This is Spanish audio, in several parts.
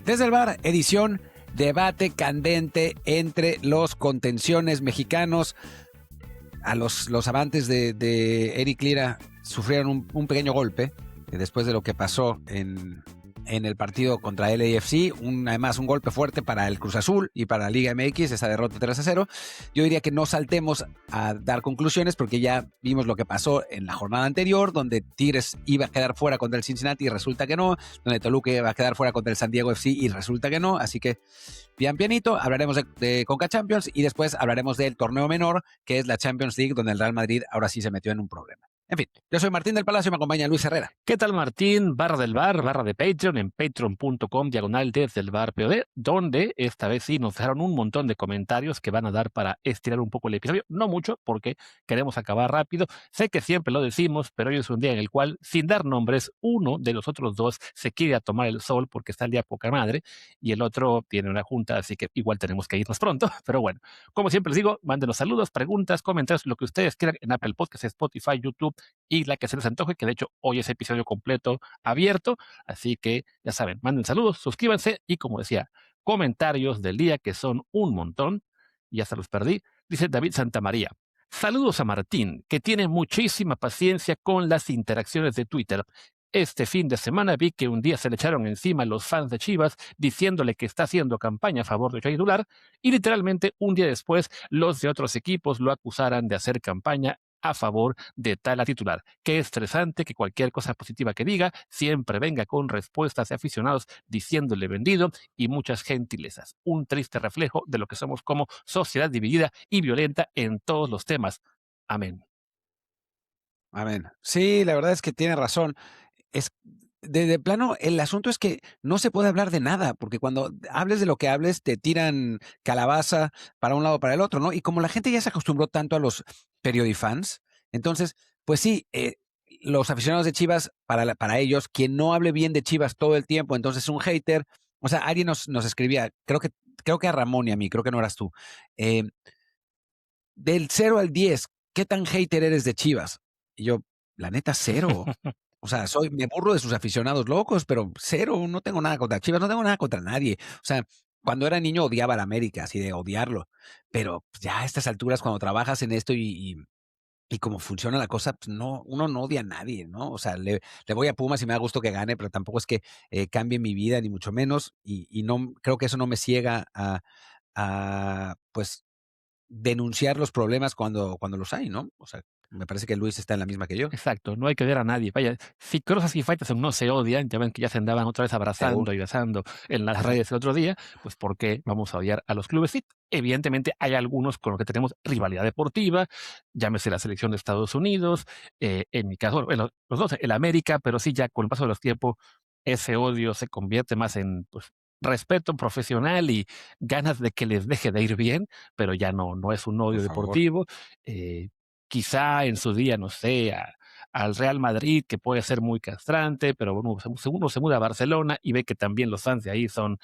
Desde el bar, edición debate candente entre los contenciones mexicanos. A los amantes de Eric Lira sufrieron un pequeño golpe después de lo que pasó en el partido contra LAFC, además un golpe fuerte para el Cruz Azul y para la Liga MX, esa derrota 3-0. Yo diría que no saltemos a dar conclusiones porque ya vimos lo que pasó en la jornada anterior, donde Tigres iba a quedar fuera contra el Cincinnati y resulta que no, donde Toluca iba a quedar fuera contra el San Diego FC y resulta que no, así que pianito, hablaremos de Conca Champions y después hablaremos del torneo menor, que es la Champions League, donde el Real Madrid ahora sí se metió en un problema. En fin, yo soy Martín del Palacio y me acompaña Luis Herrera. ¿Qué tal, Martín? Barra del bar, barra de Patreon, en patreon.com/desde el bar POD, donde esta vez sí nos dejaron un montón de comentarios que van a dar para estirar un poco el episodio. No mucho, porque queremos acabar rápido. Sé que siempre lo decimos, pero hoy es un día en el cual, sin dar nombres, uno de los otros dos se quiere a tomar el sol porque está el día poca madre, y el otro tiene una junta, así que igual tenemos que irnos pronto. Pero bueno, como siempre les digo, mándenos saludos, preguntas, comentarios, lo que ustedes quieran en Apple Podcasts, Spotify, YouTube, y la que se les antoje, que de hecho hoy es episodio completo abierto, así que ya saben, manden saludos, suscríbanse y como decía, comentarios del día que son un montón, ya se los perdí, dice David Santamaría. Saludos a Martín, que tiene muchísima paciencia con las interacciones de Twitter. Este fin de semana vi que un día se le echaron encima los fans de Chivas diciéndole que está haciendo campaña a favor de Jair Dular y literalmente un día después los de otros equipos lo acusaran de hacer campaña a favor de tal titular. Qué estresante que cualquier cosa positiva que diga siempre venga con respuestas de aficionados diciéndole vendido y muchas gentilezas. Un triste reflejo de lo que somos como sociedad dividida y violenta en todos los temas. Amén. Amén. Sí, la verdad es que tiene razón. Es de plano, el asunto es que no se puede hablar de nada, porque cuando hables de lo que hables, te tiran calabaza para un lado o para el otro, ¿no? Y como la gente ya se acostumbró tanto a los periodifans, entonces, pues sí, los aficionados de Chivas, para ellos, quien no hable bien de Chivas todo el tiempo, entonces es un hater. O sea, alguien nos escribía, creo que a Ramón y a mí, creo que no eras tú, del 0 al 10, ¿qué tan hater eres de Chivas? Y yo, la neta, 0. O sea, me burlo de sus aficionados locos, pero 0, no tengo nada contra Chivas, no tengo nada contra nadie. O sea, cuando era niño odiaba a la América, así de odiarlo. Pero ya a estas alturas, cuando trabajas en esto y como funciona la cosa, pues no, uno no odia a nadie, ¿no? O sea, le voy a Pumas y me da gusto que gane, pero tampoco es que cambie mi vida, ni mucho menos. Y no, creo que eso no me ciega pues, denunciar los problemas cuando los hay, ¿no? O sea, me parece que Luis está en la misma que yo. Exacto, no hay que ver a nadie. Vaya, si Crozas y Faitelson no se odian, ya ven que ya se andaban otra vez abrazando Seguro. y besando en las redes el otro día, pues ¿por qué vamos a odiar a los clubes? Sí, evidentemente hay algunos con los que tenemos rivalidad deportiva, llámese la selección de Estados Unidos, en mi caso, bueno, los dos, el América, pero sí ya con el paso de los tiempos ese odio se convierte más en pues, respeto profesional y ganas de que les deje de ir bien, pero ya no es un Por odio favor. deportivo. Quizá en su día, no sé, al Real Madrid, que puede ser muy castrante, pero bueno, uno se muda a Barcelona y ve que también los fans de ahí son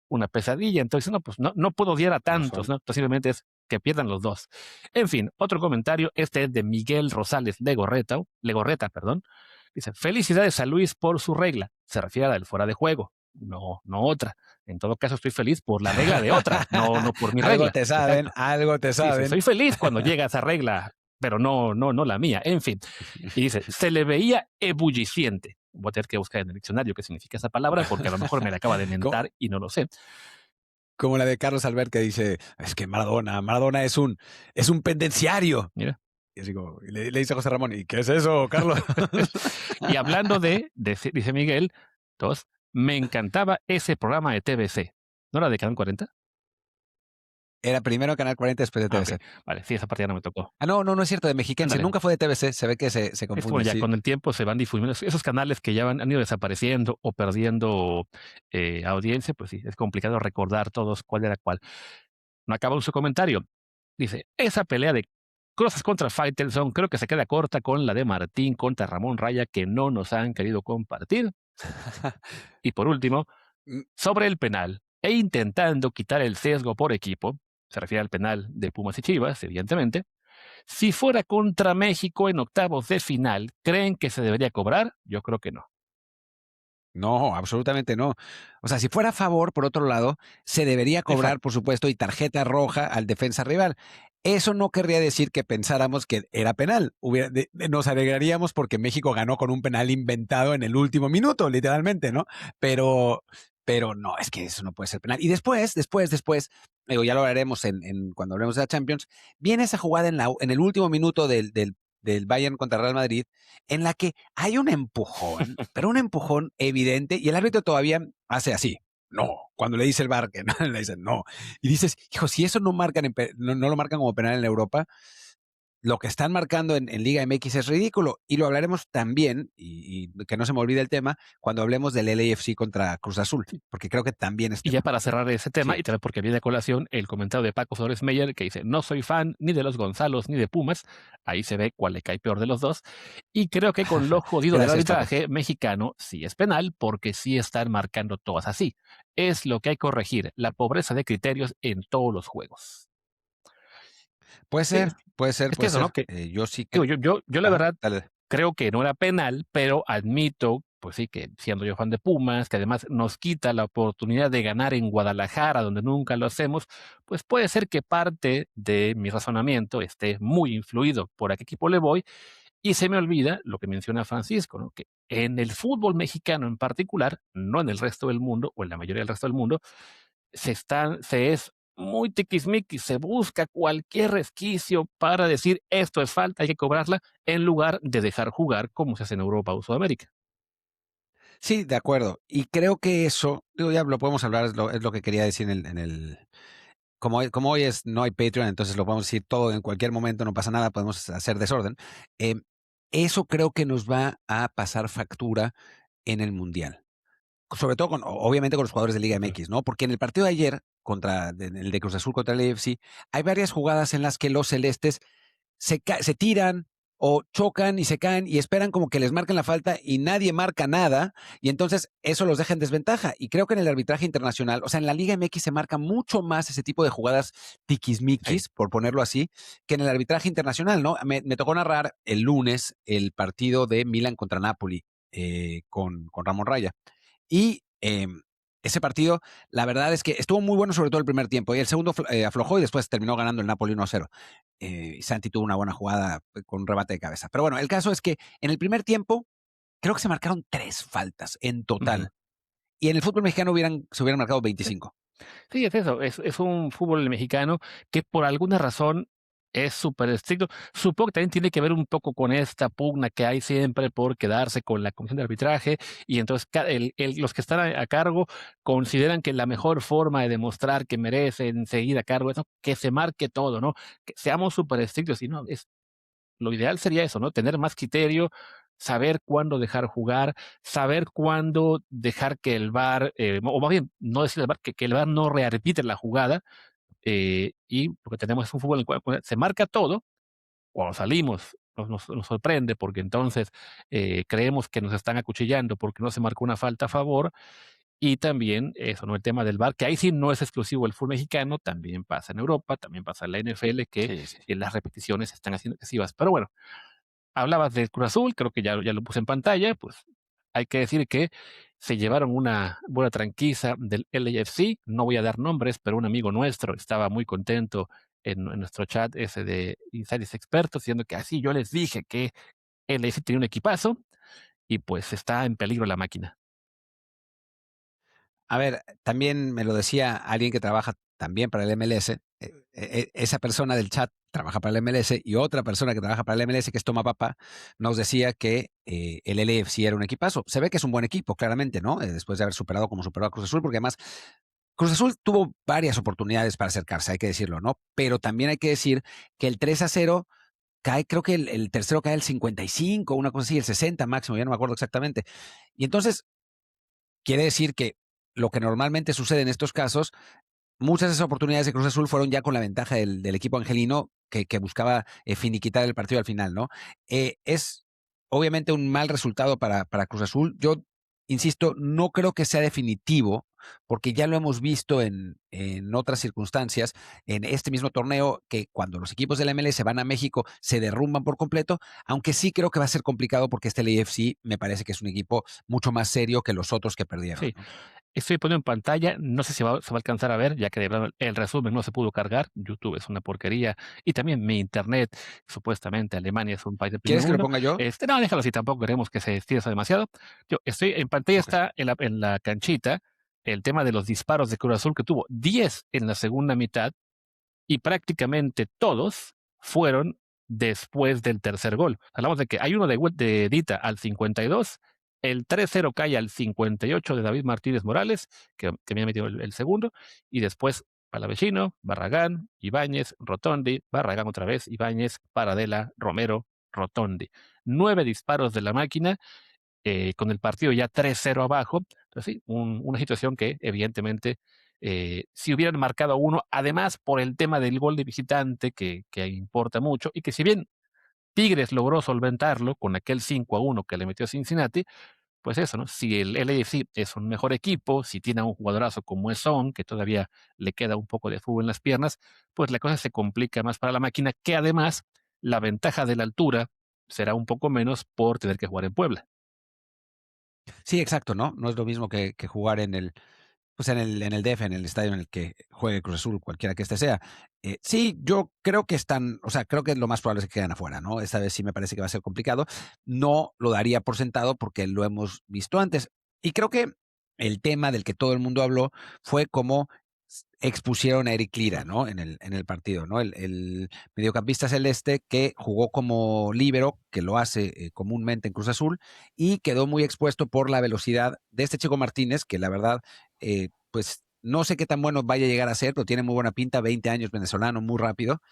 una pesadilla. Entonces, no, pues no puedo odiar a Lo tantos, son. ¿no? Posiblemente es que pierdan los dos. En fin, otro comentario, este es de Miguel Rosales Legorreta, perdón. Dice, felicidades a Luis por su regla. Se refiere a la del fuera de juego. No otra. En todo caso, estoy feliz por la regla de otra, no por mi Algo regla. te saben, Exacto. algo te Sí, saben. soy feliz cuando llega esa regla, pero no la mía. En fin. Y dice, se le veía ebulliciente. Voy a tener que buscar en el diccionario qué significa esa palabra, porque a lo mejor me la acaba de mentar y no lo sé. Como la de Carlos Albert que dice, es que Maradona es un pendenciario. Mira. Y así como, le dice a José Ramón, ¿y qué es eso, Carlos? Y hablando dice Miguel, me encantaba ese programa de TBC. ¿No era de Canal 40? Era primero Canal 40, después de Ok. TVC. Vale, sí, esa parte ya no me tocó. No es cierto, de Mexiquense. Ándale. Nunca fue de TVC, se ve que se Es que confunde. bueno, ya Sí. con el tiempo se van difuminando. Esos canales que ya han ido desapareciendo o perdiendo audiencia, pues sí, es complicado recordar todos cuál era cuál. No acaba su comentario. Dice, esa pelea de Crozas contra Faitelson creo que se queda corta con la de Martín contra Ramón Raya que no nos han querido compartir. Y por último, Mm, sobre el penal e intentando quitar el sesgo por equipo, se refiere al penal de Pumas y Chivas, evidentemente. Si fuera contra México en octavos de final, ¿creen que se debería cobrar? Yo creo que no. No, absolutamente no. O sea, si fuera a favor, por otro lado, se debería cobrar, Exacto. por supuesto, y tarjeta roja al defensa rival. Eso no querría decir que pensáramos que era penal. Nos alegraríamos porque México ganó con un penal inventado en el último minuto, literalmente, ¿no? Pero, pero no, es que eso no puede ser penal. Y después, digo, ya lo haremos cuando hablemos de la Champions, viene esa jugada en el último minuto del Bayern contra Real Madrid, en la que hay un empujón, pero un empujón evidente, y el árbitro todavía hace así. No, cuando le dice el VAR que no, le dicen no. Y dices, hijo, si eso no lo marcan como penal en Europa, lo que están marcando en Liga MX es ridículo. Y lo hablaremos también, y que no se me olvide el tema, cuando hablemos del LAFC contra Cruz Azul, porque creo que también es Y ya tema. para cerrar ese tema, Sí, y también porque viene a colación el comentario de Paco Flores Meyer, que dice, no soy fan ni de los Gonzalos ni de Pumas, ahí se ve cuál le cae peor de los dos, y creo que con lo jodido del gracias, Paco. arbitraje mexicano sí es penal, porque sí están marcando todas así. Es lo que hay que corregir, la pobreza de criterios en todos los juegos. Puede Sí, ser, puede ser, es que puede eso, ¿no? ser. Que Yo sí digo, creo. yo la Ajá, verdad dale. creo que no era penal, pero admito, pues sí, que siendo yo fan de Pumas, que además nos quita la oportunidad de ganar en Guadalajara, donde nunca lo hacemos, pues puede ser que parte de mi razonamiento esté muy influido por a qué equipo le voy y se me olvida lo que menciona Francisco, ¿no? Que en el fútbol mexicano en particular, no en el resto del mundo o en la mayoría del resto del mundo, se es muy tiquismiquis, se busca cualquier resquicio para decir esto es falta, hay que cobrarla, en lugar de dejar jugar como se hace en Europa o Sudamérica. Sí, de acuerdo. Y creo que eso, digo, ya lo podemos hablar, es lo que quería decir como hoy no hay Patreon, entonces lo podemos decir todo en cualquier momento, no pasa nada, podemos hacer desorden. Eh, Eso creo que nos va a pasar factura en el Mundial. Sobre todo, obviamente, con los jugadores de Liga Ujú. MX, ¿no? Porque en el partido de ayer, el de Cruz Azul contra el AFC, hay varias jugadas en las que los celestes se tiran o chocan y se caen y esperan como que les marquen la falta y nadie marca nada y entonces eso los deja en desventaja. Y creo que en el arbitraje internacional, o sea, en la Liga MX se marca mucho más ese tipo de jugadas Sí. tiquismiquis, por ponerlo así, que en el arbitraje internacional, ¿no? Me tocó narrar el lunes el partido de Milan contra Napoli con Ramón Raya. Y ese partido, la verdad es que estuvo muy bueno, sobre todo el primer tiempo. Y el segundo aflojó y después terminó ganando el Napoli 1-0. Santi tuvo una buena jugada con un rebate de cabeza. Pero bueno, el caso es que en el primer tiempo creo que se marcaron 3 faltas en Ujú. total. Y en el fútbol mexicano se hubieran marcado 25. Sí, es eso, es un fútbol mexicano que por alguna razón es súper estricto. Supongo que también tiene que ver un poco con esta pugna que hay siempre por quedarse con la comisión de arbitraje y entonces los que están a cargo consideran que la mejor forma de demostrar que merecen seguir a cargo es, ¿no?, que se marque todo, ¿no? Que seamos súper estrictos y no, lo ideal sería eso, ¿no? Tener más criterio, saber cuándo dejar jugar, saber cuándo dejar que el VAR, o más bien, no decir el VAR, que el VAR no rearbitre la jugada, y porque tenemos un fútbol en el cual se marca todo, cuando salimos nos sorprende porque entonces creemos que nos están acuchillando porque no se marcó una falta a favor, y también eso, ¿no? El tema del VAR, que ahí sí no es exclusivo del fútbol mexicano, también pasa en Europa, también pasa en la NFL, que Sí, sí. las repeticiones se están haciendo excesivas. Pero bueno, hablabas del Cruz Azul, creo que ya lo puse en pantalla, pues hay que decir que se llevaron una buena tranquiza del LAFC, no voy a dar nombres, pero un amigo nuestro estaba muy contento en nuestro chat ese de Insiders Expertos, diciendo que así yo les dije que el LAFC tenía un equipazo y pues está en peligro la máquina. A ver, también me lo decía alguien que trabaja también para el MLS. Esa persona del chat trabaja para el MLS y otra persona que trabaja para el MLS, que es Toma Papa, nos decía que el LAFC era un equipazo. Se ve que es un buen equipo, claramente, ¿no? Después de haber superado como superó a Cruz Azul, porque además Cruz Azul tuvo varias oportunidades para acercarse, hay que decirlo, ¿no? Pero también hay que decir que el 3-0 cae, creo que el tercero cae el 55, una cosa así, el 60 máximo, ya no me acuerdo exactamente. Y entonces, quiere decir que lo que normalmente sucede en estos casos, muchas de esas oportunidades de Cruz Azul fueron ya con la ventaja del equipo angelino que buscaba finiquitar el partido al final, ¿no? Es obviamente un mal resultado para Cruz Azul. Yo, insisto, no creo que sea definitivo porque ya lo hemos visto en otras circunstancias, en este mismo torneo, que cuando los equipos del MLS van a México se derrumban por completo, aunque sí creo que va a ser complicado porque este LAFC me parece que es un equipo mucho más serio que los otros que perdieron, Sí, ¿no? estoy poniendo en pantalla, no sé si se va a alcanzar a ver, ya que de verdad el resumen no se pudo cargar. YouTube es una porquería y también mi internet, supuestamente Alemania es un país de primer ¿Quieres que lo mundo. ponga yo? No, déjalo así, tampoco queremos que se estire eso demasiado. Yo estoy en pantalla, Ok. está en la canchita el tema de los disparos de Cruz Azul, que tuvo 10 en la segunda mitad y prácticamente todos fueron después del tercer gol. Hablamos de que hay uno de Dita al 52, el 3-0 cae al 58 de David Martínez Morales, que me ha metido el segundo, y después Palavecino, Barragán, Ibáñez, Rotondi, Barragán otra vez, Ibáñez, Paradela, Romero, Rotondi. 9 disparos de la máquina, con el partido ya 3-0 abajo. Entonces, sí, una situación que evidentemente, si hubieran marcado uno, además por el tema del gol de visitante, que importa mucho, y que si bien Tigres logró solventarlo con aquel 5-1 que le metió a Cincinnati, pues eso, ¿no? Si el LAFC es un mejor equipo, si tiene a un jugadorazo como es Son, que todavía le queda un poco de fútbol en las piernas, pues la cosa se complica más para la máquina, que además la ventaja de la altura será un poco menos por tener que jugar en Puebla. Sí, exacto, ¿no? No es lo mismo que jugar pues en el DF, en el estadio en el que juegue Cruz Azul, cualquiera que este sea. Sí, yo creo que están, o sea, creo que lo más probable es que queden afuera, ¿no? Esta vez sí me parece que va a ser complicado. No lo daría por sentado porque lo hemos visto antes. Y creo que el tema del que todo el mundo habló fue cómo expusieron a Eric Lira, ¿no? En el partido, ¿no? El mediocampista celeste que jugó como líbero, que lo hace comúnmente en Cruz Azul, y quedó muy expuesto por la velocidad de este Chico Martínez, que la verdad pues no sé qué tan bueno vaya a llegar a ser, pero tiene muy buena pinta, 20 años venezolano, muy rápido.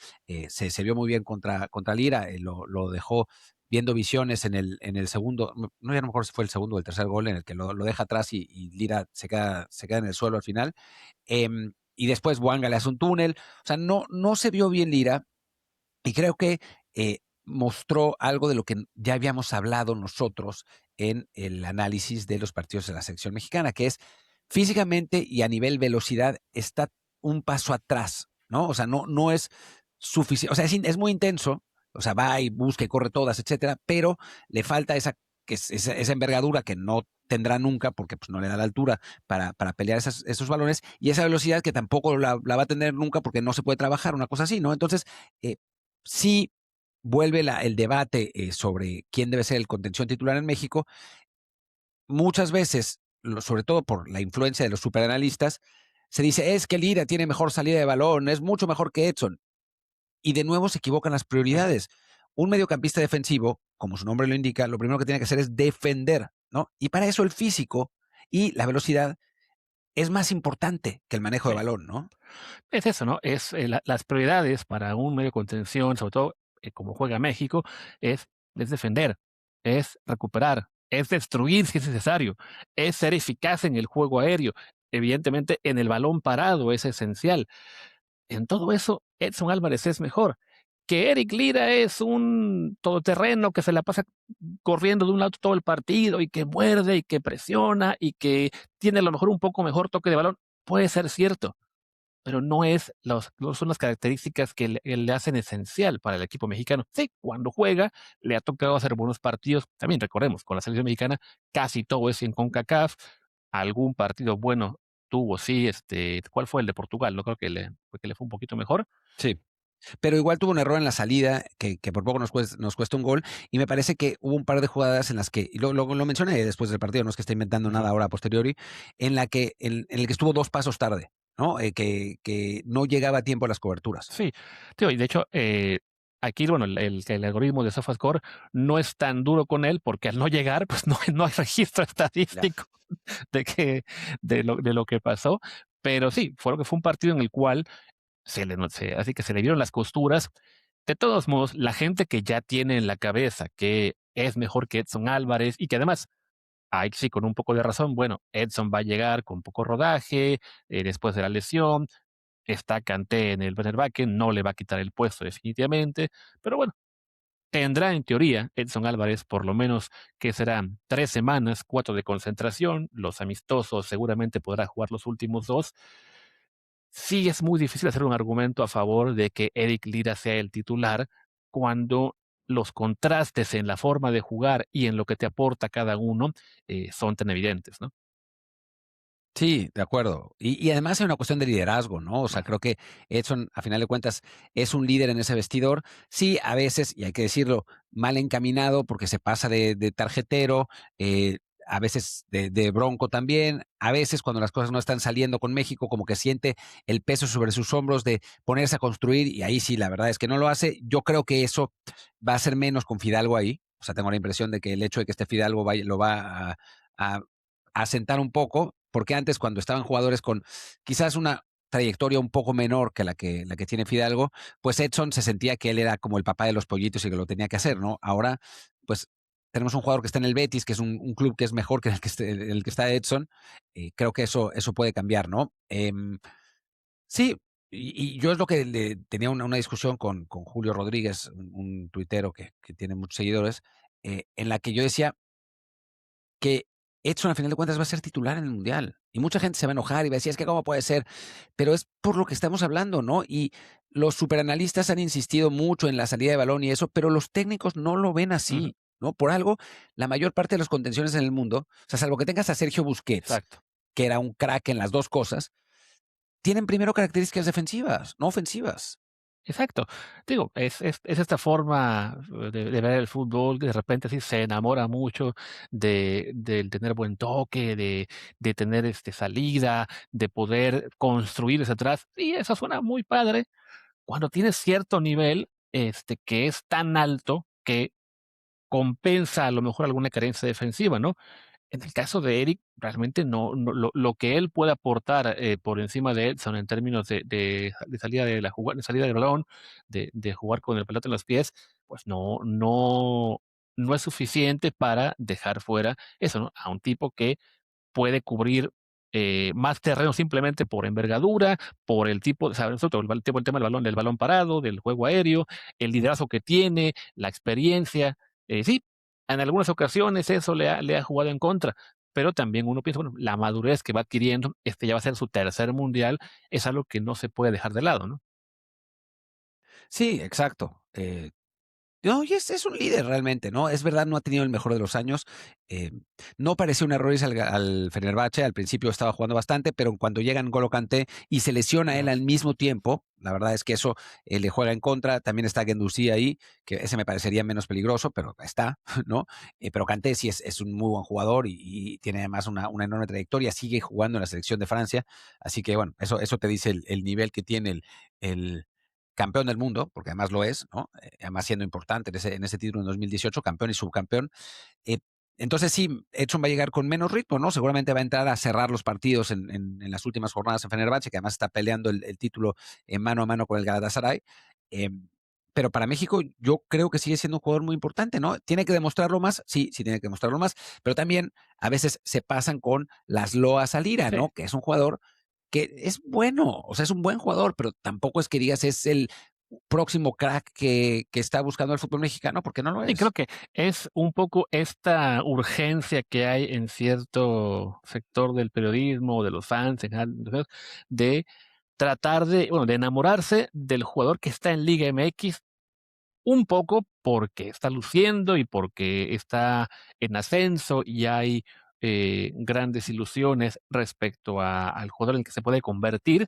Se vio muy bien contra Lira, lo dejó viendo visiones en el segundo, no ya no me acuerdo si fue el segundo o el tercer gol, en el que lo deja atrás y Lira se queda en el suelo al final. Y después Wanga le hace un túnel. O sea, no se vio bien Lira, y creo que mostró algo de lo que ya habíamos hablado nosotros en el análisis de los partidos de la selección mexicana, que es físicamente y a nivel velocidad está un paso atrás, ¿no? O sea, no es suficiente, o sea, es muy intenso, o sea, va y busca y corre todas, etcétera, pero le falta esa envergadura que no tendrá nunca porque pues, no le da la altura para pelear esos balones, y esa velocidad que tampoco la va a tener nunca porque no se puede trabajar, una cosa así, ¿no? Entonces, sí vuelve el debate sobre quién debe ser el contención titular en México. Muchas veces, sobre todo por la influencia de los superanalistas, se dice, es que Lira tiene mejor salida de balón, es mucho mejor que Edson. Y de nuevo se equivocan las prioridades. Un mediocampista defensivo, como su nombre lo indica, lo primero que tiene que hacer es defender, ¿no? Y para eso el físico y la velocidad es más importante que el manejo de Sí. balón, ¿no? Es eso, ¿no? Es las prioridades para un medio de contención, sobre todo como juega México, es defender, es recuperar, es destruir si es necesario, es ser eficaz en el juego aéreo. Evidentemente, en el balón parado es esencial. En todo eso, Edson Álvarez es mejor. Que Eric Lira es un todoterreno que se la pasa corriendo de un lado todo el partido y que muerde y que presiona y que tiene a lo mejor un poco mejor toque de balón, puede ser cierto, pero no son las características que le hacen esencial para el equipo mexicano. Sí, cuando juega, le ha tocado hacer buenos partidos. También recordemos, con la selección mexicana, casi todo es en CONCACAF. Algún partido bueno tuvo, sí, ¿cuál fue el de Portugal? No creo que le fue un poquito mejor. Sí. Pero igual tuvo un error en la salida que por poco nos cuesta un gol, y me parece que hubo un par de jugadas en las que, y lo mencioné después del partido, no es que esté inventando Ujú. nada ahora a posteriori, en el que estuvo 2 pasos tarde, ¿no? Que no llegaba a tiempo a las coberturas. Sí, tío, y de hecho, aquí, bueno, el algoritmo de SofaScore no es tan duro con él, porque al no llegar, pues no hay registro Ya. estadístico de que de lo que pasó. Pero sí, fue un partido en el cual así que se le vieron las costuras. De todos modos, la gente que ya tiene en la cabeza que es mejor que Edson Álvarez y que además, ahí sí, con un poco de razón, bueno, Edson va a llegar con poco rodaje, después de la lesión, está Kanté en el Fenerbahce, no le va a quitar el puesto definitivamente, pero bueno, Tendrá en teoría Edson Álvarez por lo menos que serán 3 semanas, 4 de concentración, los amistosos seguramente podrá jugar los últimos dos. Sí es muy difícil hacer un argumento a favor de que Eric Lira sea el titular cuando los contrastes en la forma de jugar y en lo que te aporta cada uno son tan evidentes, ¿no? Sí, de acuerdo. Y además hay una cuestión de liderazgo, ¿no? O sea, creo que Edson, a final de cuentas, es un líder en ese vestidor. Sí, a veces, y hay que decirlo, mal encaminado porque se pasa de tarjetero, a veces de bronco también, a veces cuando las cosas no están saliendo con México, como que siente el peso sobre sus hombros de ponerse a construir, y ahí sí, la verdad es que no lo hace. Yo creo que eso va a ser menos con Fidalgo ahí. O sea, tengo la impresión de que el hecho de que este Fidalgo lo va a asentar un poco, porque antes cuando estaban jugadores con quizás una trayectoria un poco menor que la que tiene Fidalgo, pues Edson se sentía que él era como el papá de los pollitos y que lo tenía que hacer, ¿no? Ahora, pues tenemos un jugador que está en el Betis, que es un club que es mejor que el que está Edson. Creo que eso puede cambiar, ¿no? Sí, y yo es lo que tenía una discusión con Julio Rodríguez, un tuitero que tiene muchos seguidores, en la que yo decía, que Edson, al final de cuentas, va a ser titular en el Mundial. Y mucha gente se va a enojar y va a decir, es que cómo puede ser, pero es por lo que estamos hablando, ¿no? Y los superanalistas han insistido mucho en la salida de balón y eso, pero los técnicos no lo ven Ujú, así, ¿no? Por algo, la mayor parte de los contenciones en el mundo, o sea, salvo que tengas a Sergio Busquets, exacto. que era un crack en las dos cosas, tienen primero características defensivas, no ofensivas. Exacto. Digo, es esta forma de ver el fútbol que de repente sí se enamora mucho del tener buen toque, de tener salida, de poder construir desde atrás. Y eso suena muy padre cuando tienes cierto nivel que es tan alto que compensa a lo mejor alguna carencia defensiva, ¿no? En el caso de Eric, realmente no lo que él puede aportar, por encima de Edson en términos de salida de salida del balón, de jugar con el pelota en los pies, pues no es suficiente para dejar fuera eso, ¿no? A un tipo que puede cubrir, más terreno simplemente por envergadura, por el tipo, ¿sabes? Todo el tema del balón parado, del juego aéreo, el liderazgo que tiene, la experiencia. Sí, en algunas ocasiones eso le ha jugado en contra, pero también uno piensa, bueno, la madurez que va adquiriendo, ya va a ser su tercer mundial, es algo que no se puede dejar de lado, ¿no? Sí, exacto. No, y es un líder realmente, ¿no? Es verdad, no ha tenido el mejor de los años. eh, no pareció un error irse al Fenerbahce, al principio estaba jugando bastante, pero cuando llega N'Golo Kanté y se lesiona él Ujú. al mismo tiempo, la verdad es que eso le juega en contra. También está Guendouzi ahí, que ese me parecería menos peligroso, pero está, ¿no? Pero Kanté sí es un muy buen jugador y tiene además una enorme trayectoria, sigue jugando en la selección de Francia, así que bueno, eso te dice el nivel que tiene el campeón del mundo, porque además lo es, ¿no? Además siendo importante en ese título en 2018, campeón y subcampeón. Eh, entonces sí, Edson va a llegar con menos ritmo, ¿no? Seguramente va a entrar a cerrar los partidos en las últimas jornadas en Fenerbahce, que además está peleando el título en mano a mano con el Galatasaray. Eh, pero para México yo creo que sigue siendo un jugador muy importante, ¿no? ¿Tiene que demostrarlo más? Sí, sí tiene que demostrarlo más, pero también a veces se pasan con las loas al Lira, Sí. ¿no? Que es un jugador que es bueno, o sea, es un buen jugador, pero tampoco es que digas es el próximo crack que está buscando el fútbol mexicano, porque no lo Y creo es. que es un poco esta urgencia que hay en cierto sector del periodismo, de los fans en general, de tratar de enamorarse del jugador que está en Liga MX, un poco porque está luciendo y porque está en ascenso y hay, grandes ilusiones respecto al jugador en el que se puede convertir,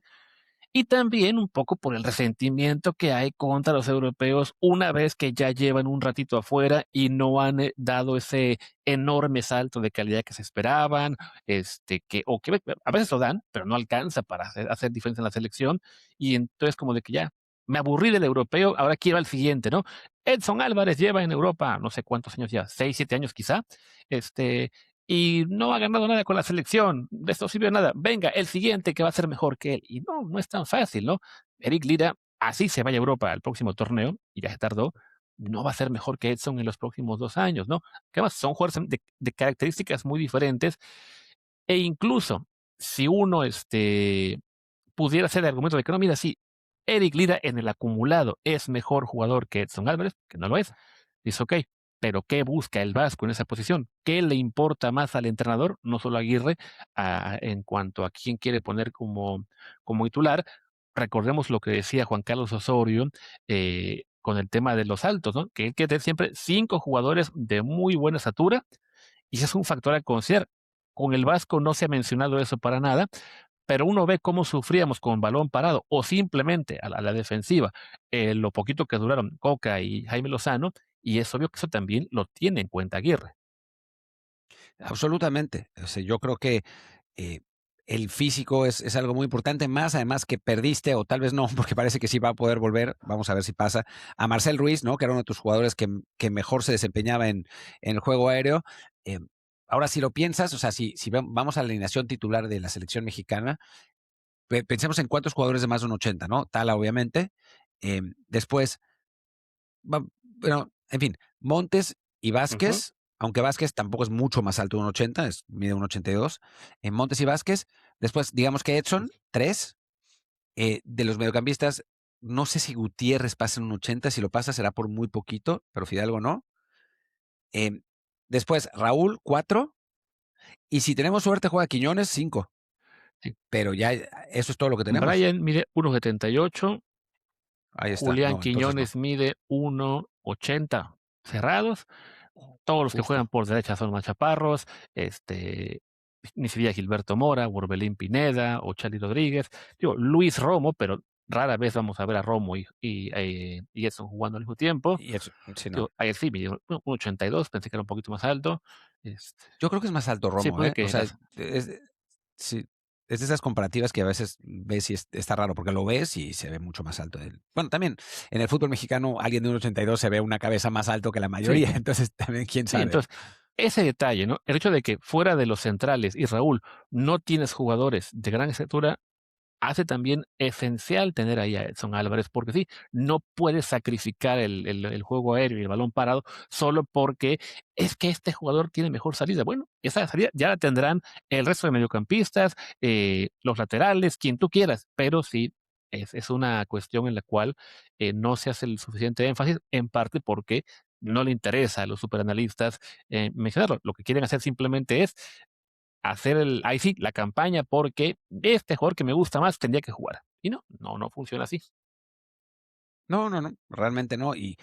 y también un poco por el resentimiento que hay contra los europeos una vez que ya llevan un ratito afuera y no han, dado ese enorme salto de calidad que se esperaban, que a veces lo dan, pero no alcanza para hacer diferencia en la selección, y entonces como de que ya, me aburrí del europeo, ahora quiero al siguiente, ¿no? Edson Álvarez lleva en Europa, no sé cuántos años ya, 6 7 años quizá, este, y no ha ganado nada con la selección, de esto no sirve de nada. Venga, el siguiente que va a ser mejor que él. Y no es tan fácil, ¿no? Eric Lira, así se vaya a Europa al próximo torneo, y ya se tardó, no va a ser mejor que Edson en los próximos 2 años, ¿no? Que además son jugadores de características muy diferentes, e incluso si uno pudiera hacer el argumento de que no, mira, sí, Eric Lira en el acumulado es mejor jugador que Edson Álvarez, que no lo es, Dice, ok, pero ¿qué busca el Vasco en esa posición? ¿Qué le importa más al entrenador, no solo a Aguirre, en cuanto a quién quiere poner como titular? Recordemos lo que decía Juan Carlos Osorio con el tema de los altos, ¿no? Que hay que tener siempre 5 jugadores de muy buena estatura y ese es un factor a considerar. Con el Vasco no se ha mencionado eso para nada, pero uno ve cómo sufríamos con balón parado o simplemente a la defensiva, lo poquito que duraron Coca y Jaime Lozano, y es obvio que eso también lo tiene en cuenta Aguirre. Absolutamente. O sea, yo creo que eh, el físico es algo muy importante, más además que perdiste, o tal vez no, porque parece que sí va a poder volver, vamos a ver si pasa, a Marcel Ruiz, ¿no? Que era uno de tus jugadores que mejor se desempeñaba en el juego aéreo. Eh, Ahora, si lo piensas, o sea, si vamos a la alineación titular de la selección mexicana, pensemos en cuántos jugadores de más de un 80, ¿no? Tala, obviamente. Después, bueno, en fin, Montes y Ujú. Vázquez, aunque Vázquez tampoco es mucho más alto de un 80, mide un 82. En Montes y Vázquez, después, digamos que Edson, 3. De los mediocampistas, no sé si Gutiérrez pasa en un 80, si lo pasa será por muy poquito, pero Fidalgo no. Em, Después, Raúl, 4. Y si tenemos suerte, juega Quiñones, 5. Sí. Pero ya eso es todo lo que tenemos. Brian mide 1,78, Ahí está. Julián No, entonces no. Quiñones mide 1,80 cerrados. Todos los que juegan Justo. por derecha son más chaparros, ni siquiera Gilberto Mora, Orbelín Pineda o Charly Rodríguez. Digo, Luis Romo, pero rara vez vamos a ver a Romo y Edson jugando al mismo tiempo. Y eso, sí, no. Digo, ayer sí midió 1,82, pensé que era un poquito más alto. Este, Yo creo que es más alto sí, Romo, puede ¿eh? O que sea, sí, es de esas comparativas que a veces ves y está raro, porque lo ves y se ve mucho más alto. Bueno, también en el fútbol mexicano alguien de 1,82 se ve una cabeza más alto que la sí, mayoría, entonces también quién sí, sabe. entonces ese detalle, ¿no? El hecho de que fuera de los centrales y Raúl no tienes jugadores de gran estatura hace también esencial tener ahí a Edson Álvarez, porque sí, no puedes sacrificar el juego aéreo y el balón parado solo porque es que este jugador tiene mejor salida. Bueno, esa salida ya la tendrán el resto de mediocampistas, los laterales, quien tú quieras, pero sí es una cuestión en la cual no se hace el suficiente énfasis, en parte porque no le interesa a los superanalistas mencionarlo. Lo que quieren hacer simplemente es hacer ahí sí, la campaña porque este jugador que me gusta más tendría que jugar. Y no funciona así. No, no, no, realmente no. Y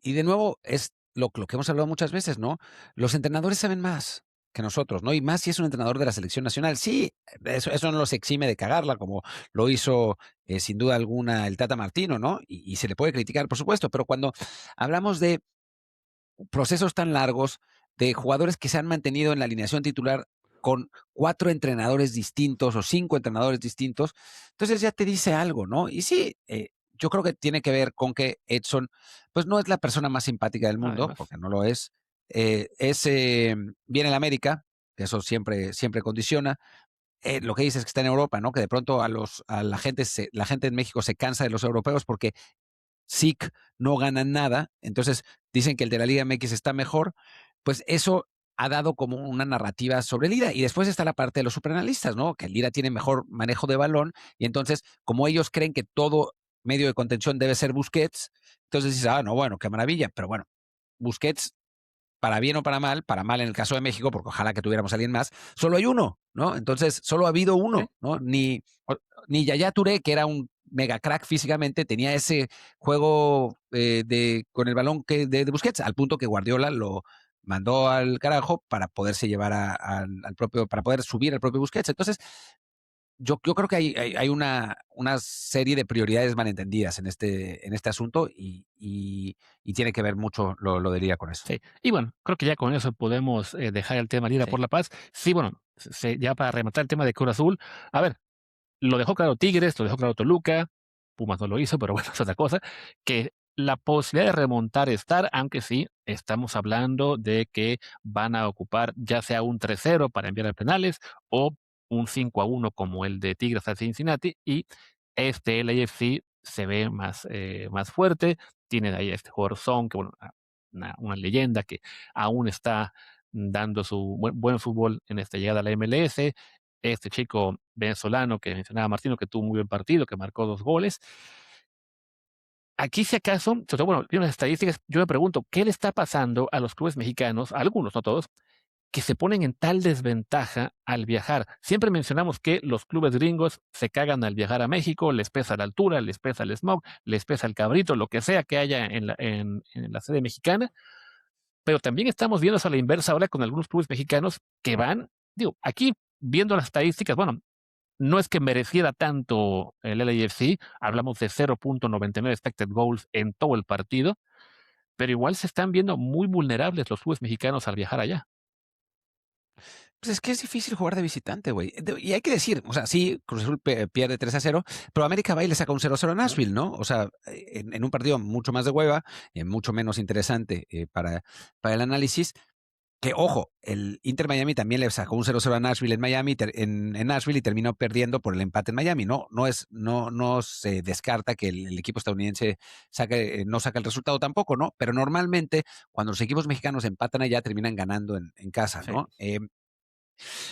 de nuevo, es lo que hemos hablado muchas veces, ¿no? Los entrenadores saben más que nosotros, ¿no? Y más si es un entrenador de la selección nacional. Sí, eso no los exime de cagarla, como lo hizo sin duda alguna el Tata Martino, ¿no? Y se le puede criticar, por supuesto, pero cuando hablamos de procesos tan largos, de jugadores que se han mantenido en la alineación titular con 4 entrenadores distintos o 5 entrenadores distintos, entonces ya te dice algo, ¿no? Y sí, yo creo que tiene que ver con que Edson, pues no es la persona más simpática del mundo, Además, porque no lo es. Viene en la América, eso siempre condiciona. Lo que dices es que está en Europa, ¿no? Que de pronto la gente en México se cansa de los europeos porque SIC no ganan nada, entonces dicen que el de la Liga MX está mejor, pues eso ha dado como una narrativa sobre Lira. Y después está la parte de los superanalistas, ¿no? Que Lira tiene mejor manejo de balón y entonces, como ellos creen que todo medio de contención debe ser Busquets, entonces dices, no, bueno, qué maravilla, pero bueno, Busquets para bien o para mal en el caso de México, porque ojalá que tuviéramos a alguien más, solo hay uno, ¿no? Entonces, solo ha habido sí, uno, ¿no? Ni Yaya Touré, que era un mega crack físicamente, tenía ese juego con el balón de Busquets, al punto que Guardiola lo mandó al carajo para poderse llevar al propio, para poder subir al propio Busquets. Entonces, yo creo que hay una serie de prioridades malentendidas en este asunto y tiene que ver mucho lo de Lira con eso. sí. Y bueno, creo que ya con eso podemos dejar el tema Lira por Sí. la paz. Sí, bueno, ya para rematar el tema de Cruz Azul, a ver, lo dejó claro Tigres, lo dejó claro Toluca, Pumas no lo hizo, pero bueno, es otra cosa, que la posibilidad de remontar estar, aunque sí, estamos hablando de que van a ocupar ya sea un 3-0 para enviar a penales o un 5-1 como el de Tigres al Cincinnati y este LAFC se ve más fuerte, tiene ahí a este jugador Son, que bueno, una leyenda que aún está dando su buen fútbol en esta llegada a la MLS, este chico venezolano que mencionaba Martino, que tuvo un muy buen partido, que marcó 2 goles. Aquí, si acaso, sobre todo, bueno, viendo las estadísticas, yo me pregunto, ¿qué le está pasando a los clubes mexicanos, a algunos, no todos, que se ponen en tal desventaja al viajar? Siempre mencionamos que los clubes gringos se cagan al viajar a México, les pesa la altura, les pesa el smog, les pesa el cabrito, lo que sea que haya en la sede mexicana, pero también estamos viendo eso a la inversa ahora con algunos clubes mexicanos que van, digo, aquí viendo las estadísticas, bueno, no es que mereciera tanto el LAFC, hablamos de 0.99 expected goals en todo el partido, pero igual se están viendo muy vulnerables los clubes mexicanos al viajar allá. Pues es que es difícil jugar de visitante, güey. Y hay que decir, o sea, sí, Cruz Azul pierde 3-0, pero América va y le saca un 0-0 a Ujú. Nashville, ¿no? O sea, en un partido mucho más de hueva, mucho menos interesante para el análisis. Que, ojo, el Inter Miami también le sacó un 0-0 a Nashville en Miami, en Nashville, y terminó perdiendo por el empate en Miami. No se descarta que el equipo estadounidense no saca el resultado tampoco, ¿no? Pero normalmente, cuando los equipos mexicanos empatan allá, terminan ganando en casa, Sí. ¿no?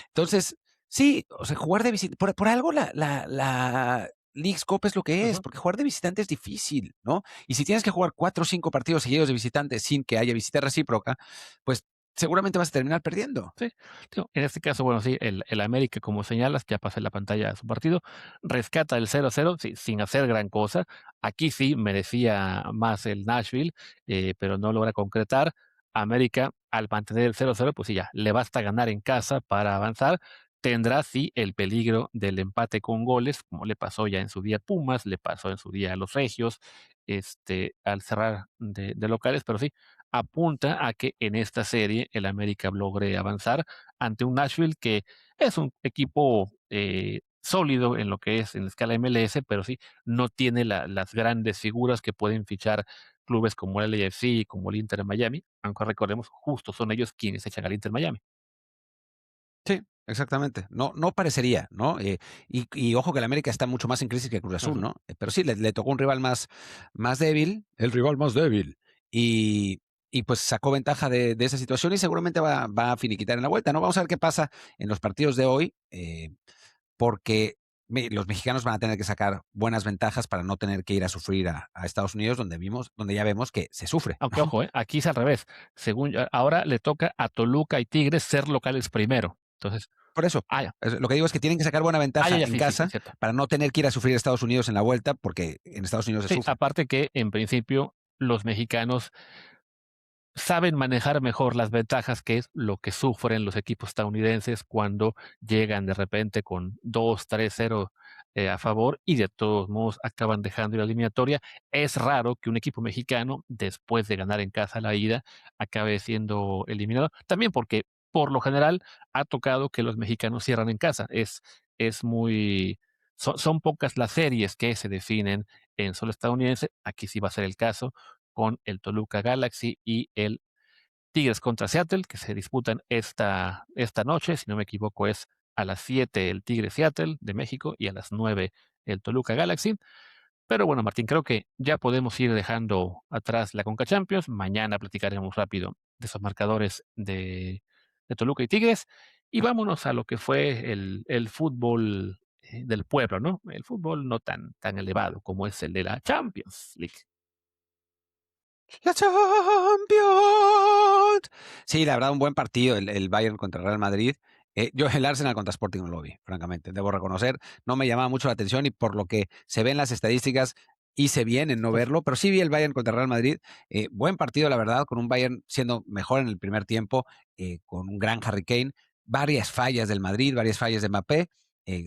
Entonces, sí, o sea, jugar de visitante, por algo la Leagues Cup es lo que es, Ujú. porque jugar de visitante es difícil, ¿no? Y si tienes que jugar 4 o 5 partidos seguidos de visitante sin que haya visita recíproca, pues seguramente vas a terminar perdiendo. Sí, digo, en este caso, bueno, sí, el América, como señalas, ya pasé la pantalla de su partido, rescata el 0-0 sí, sin hacer gran cosa. Aquí sí merecía más el Nashville, pero no logra concretar. América, al mantener el 0-0, pues sí, ya le basta ganar en casa para avanzar. Tendrá sí el peligro del empate con goles, como le pasó ya en su día a Pumas, le pasó en su día a los Regios, al cerrar de locales, pero sí, apunta a que en esta serie el América logre avanzar ante un Nashville que es un equipo sólido en lo que es en la escala MLS, pero sí, no tiene las grandes figuras que pueden fichar clubes como el LAFC, como el Inter de Miami, aunque recordemos, justo son ellos quienes echan al Inter Miami. Sí, exactamente. No parecería, ¿no? Y ojo que el América está mucho más en crisis que Cruz Azul, Ujú. ¿no? Pero sí, le tocó un rival más débil, el rival más débil. Y, y pues sacó ventaja de esa situación y seguramente va a finiquitar en la vuelta, ¿no? Vamos a ver qué pasa en los partidos de hoy, porque los mexicanos van a tener que sacar buenas ventajas para no tener que ir a sufrir a Estados Unidos, donde ya vemos que se sufre, Aunque ¿no? ojo, aquí es al revés. Ahora le toca a Toluca y Tigres ser locales primero. Entonces, Por eso, ah, ya, lo que digo es que tienen que sacar buena ya, ventaja ya, en sí, sí, sí, casa cierto. para no tener que ir a sufrir a Estados Unidos en la vuelta, porque en Estados Unidos se Sí, sufre. aparte que en principio los mexicanos saben manejar mejor las ventajas, que es lo que sufren los equipos estadounidenses cuando llegan de repente con 2-3-0 a favor y de todos modos acaban dejando ir la eliminatoria. Es raro que un equipo mexicano, después de ganar en casa la ida, acabe siendo eliminado. También porque, por lo general, ha tocado que los mexicanos cierran en casa. Es muy. Son pocas las series que se definen en solo estadounidense. Aquí sí va a ser el caso con el Toluca Galaxy y el Tigres contra Seattle, que se disputan esta noche, si no me equivoco, es a las 7 el Tigres Seattle de México y a las 9 el Toluca Galaxy. Pero bueno, Martín, creo que ya podemos ir dejando atrás la Conca Champions. Mañana platicaremos rápido de esos marcadores de Toluca y Tigres. Y vámonos a lo que fue el fútbol del pueblo, ¿no? El fútbol no tan elevado como es el de la Champions League. ¡La Champions! Sí, la verdad, un buen partido el Bayern contra Real Madrid. Yo el Arsenal contra Sporting no lo vi, francamente, debo reconocer. No me llamaba mucho la atención y por lo que se ve en las estadísticas, hice bien en no verlo, pero sí vi el Bayern contra Real Madrid. Buen partido, la verdad, con un Bayern siendo mejor en el primer tiempo, con un gran Harry Kane. Varias fallas del Madrid, varias fallas de Mbappé.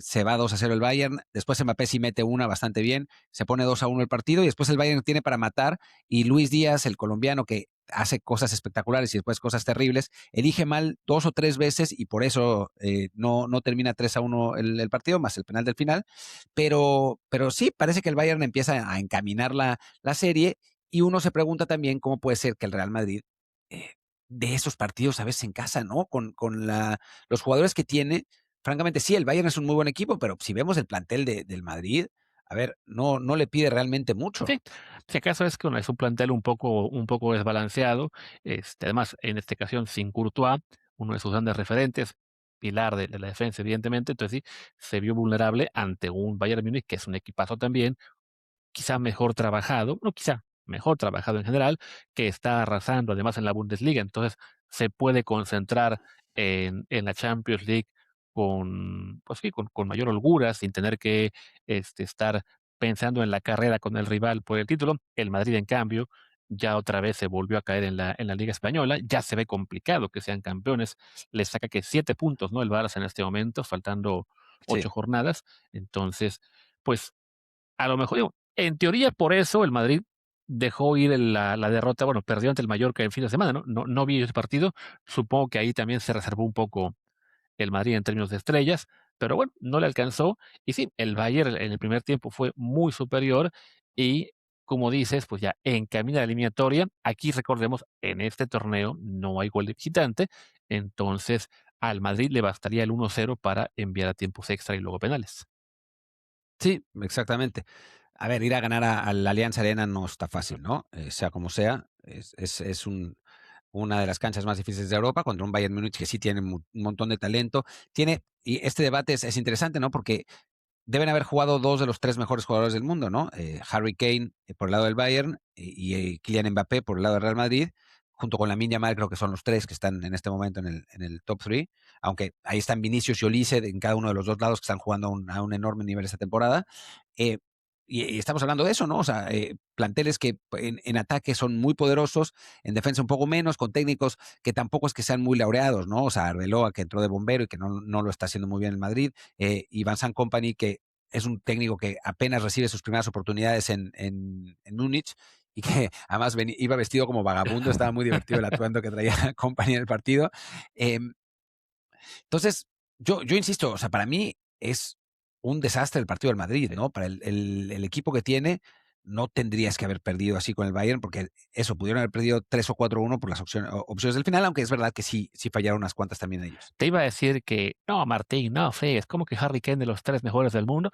Se va 2-0 el Bayern. Después Mbappé sí mete una bastante bien. Se pone 2-1 el partido y después el Bayern tiene para matar y Luis Díaz, el colombiano que hace cosas espectaculares y después cosas terribles, elige mal 2 o 3 veces y por eso no termina 3-1 el partido, más el penal del final. Pero sí, parece que el Bayern empieza a encaminar la serie y uno se pregunta también cómo puede ser que el Real Madrid eh, de esos partidos a veces en casa, ¿no? Con los jugadores que tiene, francamente sí, el Bayern es un muy buen equipo, pero si vemos el plantel del Madrid, a ver, no le pide realmente mucho. Sí, si acaso es que es un plantel un poco desbalanceado, además, en esta ocasión sin Courtois, uno de sus grandes referentes, pilar de la defensa, evidentemente, entonces sí, se vio vulnerable ante un Bayern Múnich, que es un equipazo también, quizá mejor trabajado, no quizá, mejor trabajado en general, que está arrasando además en la Bundesliga. Entonces, se puede concentrar en la Champions League con, pues sí, con mayor holgura, sin tener que estar pensando en la carrera con el rival por el título. El Madrid, en cambio, ya otra vez se volvió a caer en la Liga Española. Ya se ve complicado que sean campeones. Le saca que 7 puntos, ¿no? El Barça en este momento, faltando Sí. 8 jornadas. Entonces, pues a lo mejor, digo, en teoría por eso el Madrid dejó ir la derrota, bueno, perdió ante el Mallorca el fin de semana, ¿no? No vi ese partido. Supongo que ahí también se reservó un poco el Madrid en términos de estrellas, pero bueno, no le alcanzó. Y sí, el Bayern en el primer tiempo fue muy superior y, como dices, pues ya encamina la eliminatoria. Aquí recordemos, en este torneo no hay gol de visitante, entonces al Madrid le bastaría el 1-0 para enviar a tiempos extra y luego penales. Sí, exactamente. A ver, ir a ganar a la Alianza Arena no está Ujú. fácil, ¿no? Sea como sea, es una de las canchas más difíciles de Europa contra un Bayern Múnich que sí tiene un montón de talento. Y este debate es interesante, ¿no? Porque deben haber jugado 2 de los 3 mejores jugadores del mundo, ¿no? Harry Kane, por el lado del Bayern y Kylian Mbappé por el lado del Real Madrid, junto con Lamine Yamal, creo que son los 3 que están en este momento en el top 3, aunque ahí están Vinicius y Olise en cada uno de los 2 lados que están jugando a un enorme nivel esta temporada. Eh, y estamos hablando de eso, ¿no? O sea, planteles que en ataque son muy poderosos, en defensa un poco menos, con técnicos que tampoco es que sean muy laureados, ¿no? O sea, Arbeloa, que entró de bombero y que no lo está haciendo muy bien en Madrid, y Vincent Kompany, que es un técnico que apenas recibe sus primeras oportunidades en Múnich y que además iba vestido como vagabundo, estaba muy divertido el atuendo que traía Kompany en el partido. Eh, entonces, yo insisto, o sea, para mí es un desastre el partido del Madrid, Sí. ¿no? Para el equipo que tiene, no tendrías que haber perdido así con el Bayern, porque eso, pudieron haber perdido 3 o 4-1 por las opciones del final, aunque es verdad que sí fallaron unas cuantas también ellos. Te iba a decir que, no, Martín, no, es como que Harry Kane de los 3 mejores del mundo.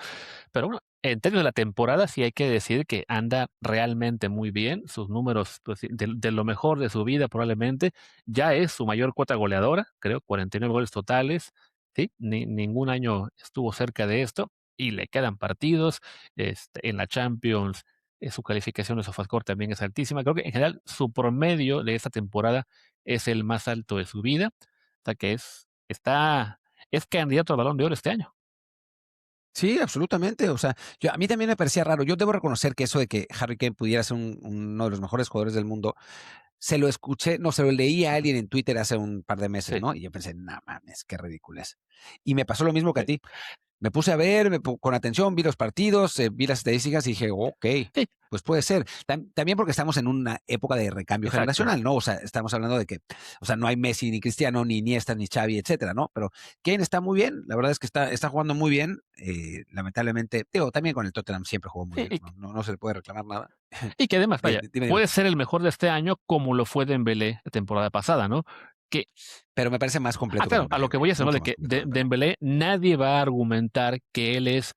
Pero bueno, en términos de la temporada, sí hay que decir que anda realmente muy bien. Sus números, pues, sí, de lo mejor de su vida, probablemente. Ya es su mayor cuota goleadora, creo, 49 goles totales. Sí, ningún año estuvo cerca de esto. Y le quedan partidos. En la Champions, su calificación de Sofascore también es altísima. Creo que en general su promedio de esta temporada es el más alto de su vida. O sea que es candidato al Balón de Oro este año. Sí, absolutamente. O sea, a mí también me parecía raro. Yo debo reconocer que eso de que Harry Kane pudiera ser uno de los mejores jugadores del mundo, se lo escuché, no, se lo leí a alguien en Twitter hace un par de meses, Sí, ¿no? Y yo pensé, no mames, qué ridículo. Y me pasó lo mismo que a sí. ti. Me puse a ver con atención, vi los partidos, vi las estadísticas y dije, ok, Sí, pues puede ser. También porque estamos en una época de recambio exacto. generacional, ¿no? O sea, estamos hablando de que, o sea, no hay Messi, ni Cristiano, ni Iniesta, ni Xavi, etcétera, ¿no? Pero Kane está muy bien, la verdad es que está jugando muy bien. Lamentablemente, digo, también con el Tottenham siempre jugó muy Sí, bien, no se le puede reclamar nada. y que además, vaya, Dime. puede ser el mejor de este año como lo fue Dembélé la temporada pasada, ¿no? Que Pero me parece más completo que claro, a lo Dembélé, que güey, voy a eso, ¿no? mucho De más que completo que Dembélé. Dembélé, nadie va a argumentar que él es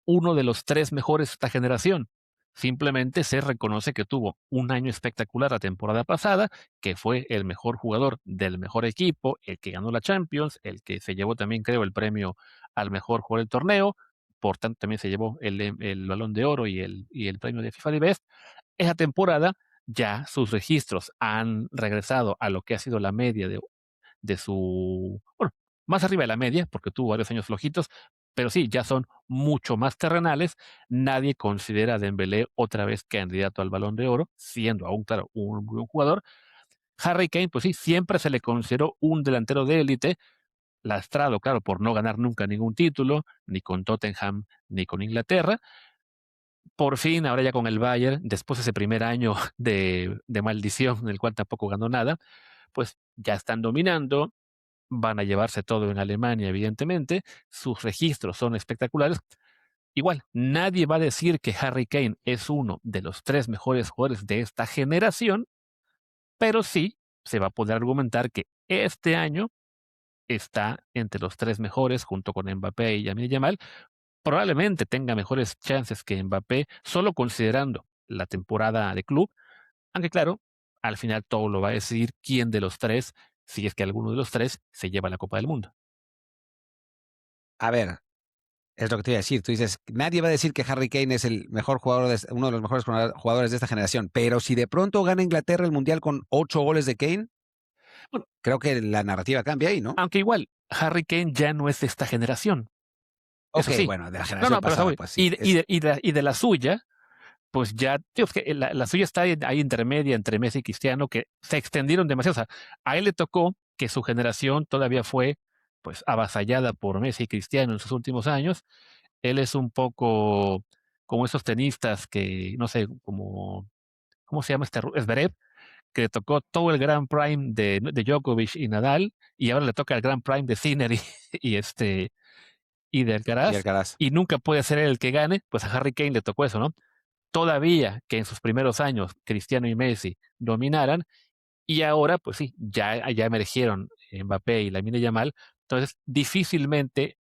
uno de los 3 mejores de esta generación. Simplemente se reconoce que tuvo un año espectacular la temporada pasada, que fue el mejor jugador del mejor equipo, el que ganó la Champions, el que se llevó también, creo, el premio al mejor jugador del torneo, por tanto, también se llevó el Balón de Oro y el premio de FIFA de Best. Esa temporada ya sus registros han regresado a lo que ha sido la media de su, bueno, más arriba de la media, porque tuvo varios años flojitos, pero sí, ya son mucho más terrenales. Nadie considera a Dembélé otra vez candidato al Balón de Oro, siendo aún, claro, un muy buen jugador. Harry Kane, pues sí, siempre se le consideró un delantero de élite, lastrado, claro, por no ganar nunca ningún título, ni con Tottenham, ni con Inglaterra. Por fin, ahora ya con el Bayern, después de ese primer año de maldición, en el cual tampoco ganó nada, pues ya están dominando, van a llevarse todo en Alemania, evidentemente, sus registros son espectaculares. Igual, nadie va a decir que Harry Kane es uno de los 3 mejores jugadores de esta generación, pero sí se va a poder argumentar que este año está entre los 3 mejores, junto con Mbappé y Lamine Yamal. Probablemente tenga mejores chances que Mbappé, solo considerando la temporada de club, aunque claro, al final todo lo va a decidir quién de los 3, si es que alguno de los 3 se lleva la Copa del Mundo. A ver, Es lo que te iba a decir. Tú dices, nadie va a decir que Harry Kane es el mejor jugador, uno de los mejores jugadores de esta generación, pero si de pronto gana Inglaterra el Mundial con 8 goles de Kane, Bueno, creo que la narrativa cambia ahí, ¿no? aunque igual, Harry Kane ya no es de esta generación. Ok, Eso sí. bueno, de la No, generación no, pero eso pasada, voy. pues sí. Y de la suya, pues ya, tío, es que la suya está ahí intermedia entre Messi y Cristiano, que se extendieron demasiado. O sea, a él le tocó que su generación todavía fue pues avasallada por Messi y Cristiano en sus últimos años. Él es un poco como esos tenistas que, no sé, como, ¿cómo se llama este? Zverev, que le tocó todo el Grand Prime de Djokovic y Nadal, y ahora le toca el Grand Prime de Sinner y de Y Alcaraz, Alcaraz. y nunca puede ser él el que gane, pues a Harry Kane le tocó eso, ¿no? Todavía que en sus primeros años Cristiano y Messi dominaran, y ahora, pues sí, ya emergieron Mbappé y Lamine Yamal, entonces difícilmente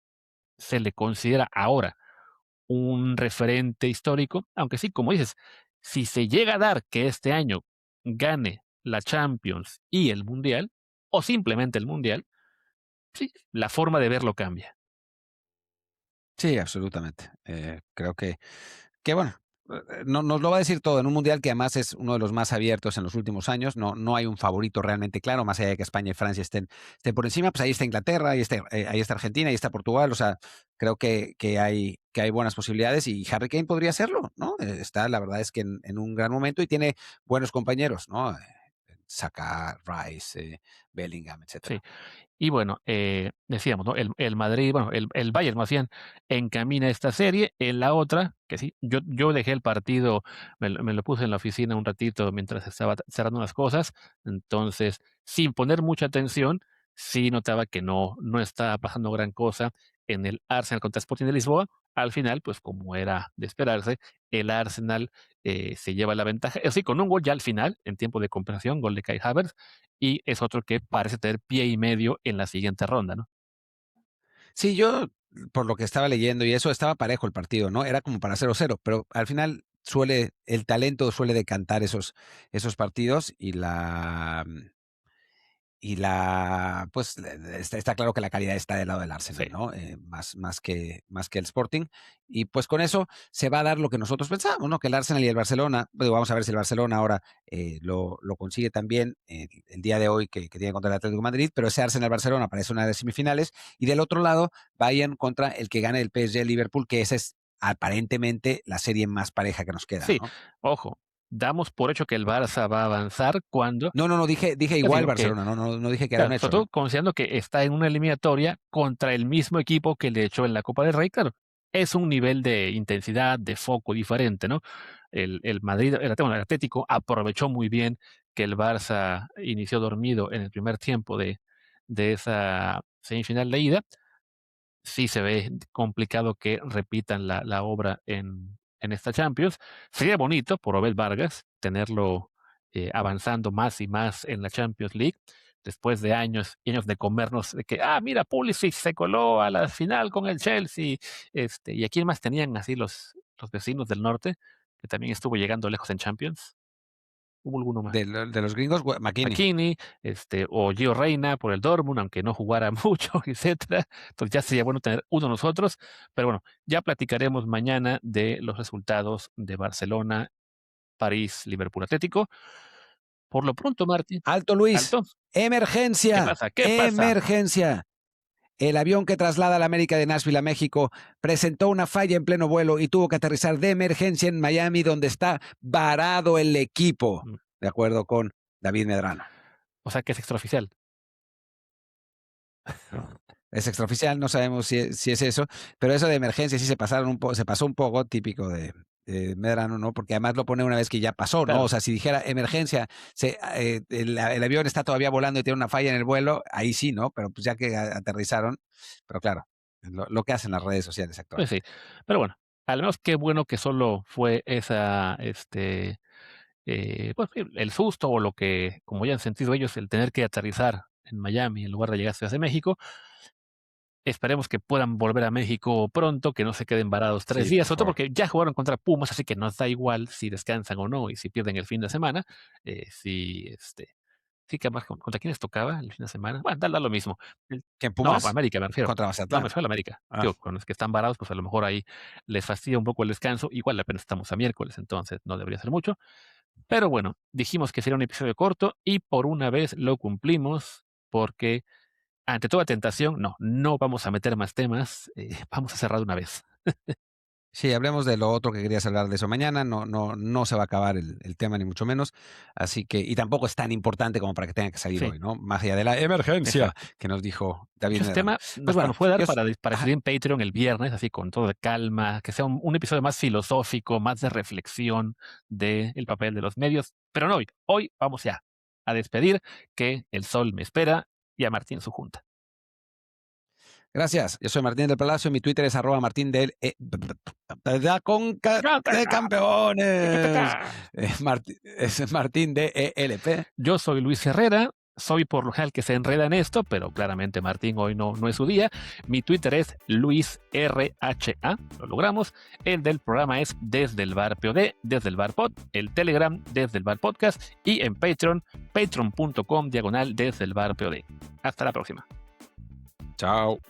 se le considera ahora un referente histórico, aunque sí, como dices, si se llega a dar que este año gane la Champions y el Mundial, o simplemente el Mundial, sí, la forma de verlo cambia. Sí, absolutamente. Creo que bueno, no, nos lo va a decir todo en un mundial que además es uno de los más abiertos en los últimos años. No, no hay un favorito realmente claro, más allá de que España y Francia estén por encima. Pues ahí está Inglaterra, ahí está Argentina, ahí está Portugal. O sea, creo que hay buenas posibilidades y Harry Kane podría hacerlo, ¿no? Está, la verdad es que en un gran momento y tiene buenos compañeros, ¿no? Saka, Rice, Bellingham, Sí. etcétera. Y bueno, decíamos, ¿no? El Madrid, bueno, el Bayern más bien, encamina esta serie. En la otra, que sí, yo dejé el partido, me lo puse en la oficina un ratito mientras estaba cerrando unas cosas. Entonces, sin poner mucha atención, sí notaba que no estaba pasando gran cosa en el Arsenal contra Sporting de Lisboa. Al final, pues como era de esperarse, el Arsenal se lleva la ventaja. Así, con un gol ya al final, en tiempo de compensación, gol de Kai Havertz, y es otro que parece tener pie y medio en la siguiente ronda, ¿no? Sí, yo, por lo que estaba leyendo y eso, estaba parejo el partido, ¿no? Era como para 0-0, pero al final el talento suele decantar esos partidos pues está claro que la calidad está del lado del Sí, Arsenal, ¿no? Más que el Sporting. Y pues con eso se va a dar lo que nosotros pensábamos, ¿no? Que el Arsenal y el Barcelona, pues vamos a ver si el Barcelona ahora lo consigue también el día de hoy que tiene contra el Atlético de Madrid, pero ese Arsenal-Barcelona parece una de las semifinales. Y del otro lado, vayan contra el que gane el PSG-Liverpool, que esa es aparentemente la serie más pareja que nos queda, sí, ¿no? ojo, damos por hecho que el Barça va a avanzar cuando, No, no, no, dije ya igual digo que, Barcelona, no, no, no dije que era un claro, sobre hecho, todo ¿no? considerando que está en una eliminatoria contra el mismo equipo que le echó en la Copa del Rey, claro, es un nivel de intensidad, de foco diferente, ¿no? El Madrid, bueno, el Atlético aprovechó muy bien que el Barça inició dormido en el primer tiempo de esa semifinal de ida. Sí se ve complicado que repitan la obra en esta Champions. Sería bonito por Abel Vargas tenerlo avanzando más y más en la Champions League, después de años y años de comernos de que, mira, Pulisic se coló a la final con el Chelsea, y aquí más tenían así los vecinos del norte, que también estuvo llegando lejos en Champions. ¿Hubo alguno más? De los gringos, McKinney. McKinney, o Gio Reina por el Dortmund, aunque no jugara mucho, etcétera. Entonces ya sería bueno tener uno nosotros, pero bueno, ya platicaremos mañana de los resultados de Barcelona, París, Liverpool Atlético. Por lo pronto, Martín, Alto Luis, alto. ¿Qué emergencia, pasa? ¿Qué pasa? emergencia. El avión que traslada a la América de Nashville a México presentó una falla en pleno vuelo y tuvo que aterrizar de emergencia en Miami, donde está varado el equipo, Mm, de acuerdo con David Medrano. O sea que es extraoficial. ¿No? Es extraoficial, no sabemos si es eso, pero eso de emergencia sí se pasó un poco, típico de Medrano, ¿no? Porque además lo pone una vez que ya pasó, ¿no? O Claro, sea, si dijera emergencia, el avión está todavía volando y tiene una falla en el vuelo, ahí sí, ¿no? Pero pues ya que aterrizaron, pero claro, lo que hacen las redes sociales pues actualmente. sí. Pero bueno, al menos qué bueno que solo fue esa, pues, sí, el susto o lo que, como ya han sentido ellos, el tener que aterrizar en Miami en lugar de llegar a Ciudad de México. Esperemos que puedan volver a México pronto, que no se queden varados 3 Sí, días, por sobre todo favor. porque ya jugaron contra Pumas, así que nos da igual si descansan o no, y si pierden el fin de semana, sí, Sí, que más, ¿contra quiénes tocaba el fin de semana? Bueno, da lo mismo. ¿Quién, No, Pumas? América me refiero. Contra No, Mazatlán. me refiero a la América. Ah. Digo, con los que están varados, pues a lo mejor ahí les fastidia un poco el descanso. Igual apenas estamos a miércoles, entonces no debería ser mucho. Pero bueno, dijimos que sería un episodio corto y por una vez lo cumplimos porque ante toda tentación, no vamos a meter más temas, vamos a cerrar de una vez. Sí, hablemos de lo otro que querías hablar de eso mañana. No se va a acabar el tema, ni mucho menos. Así que, y tampoco es tan importante como para que tenga que salir Sí, hoy, ¿no? Más allá de la emergencia exacto. que nos dijo De David hecho, ese Nederman. tema Pues bueno, nos puede dar yo, para ajá, discutir en Patreon el viernes, así con todo de calma, que sea un episodio más filosófico, más de reflexión del papel de los medios. Pero no hoy. Hoy vamos ya a despedir, que el sol me espera y a Martín su junta. gracias. Yo soy Martín del Palacio. Mi Twitter es @Martín del de campeones. Es Martín de ELP. Yo soy Luis Herrera. Soy por lo general que se enreda en esto, pero claramente Martín hoy no es su día. Mi Twitter es LuisRHA, lo logramos. El del programa es Desde el Bar POD, Desde el Bar Pod. El Telegram, Desde el Bar Podcast. Y en Patreon, patreon.com/Desde el Bar POD. Hasta la próxima. Chao.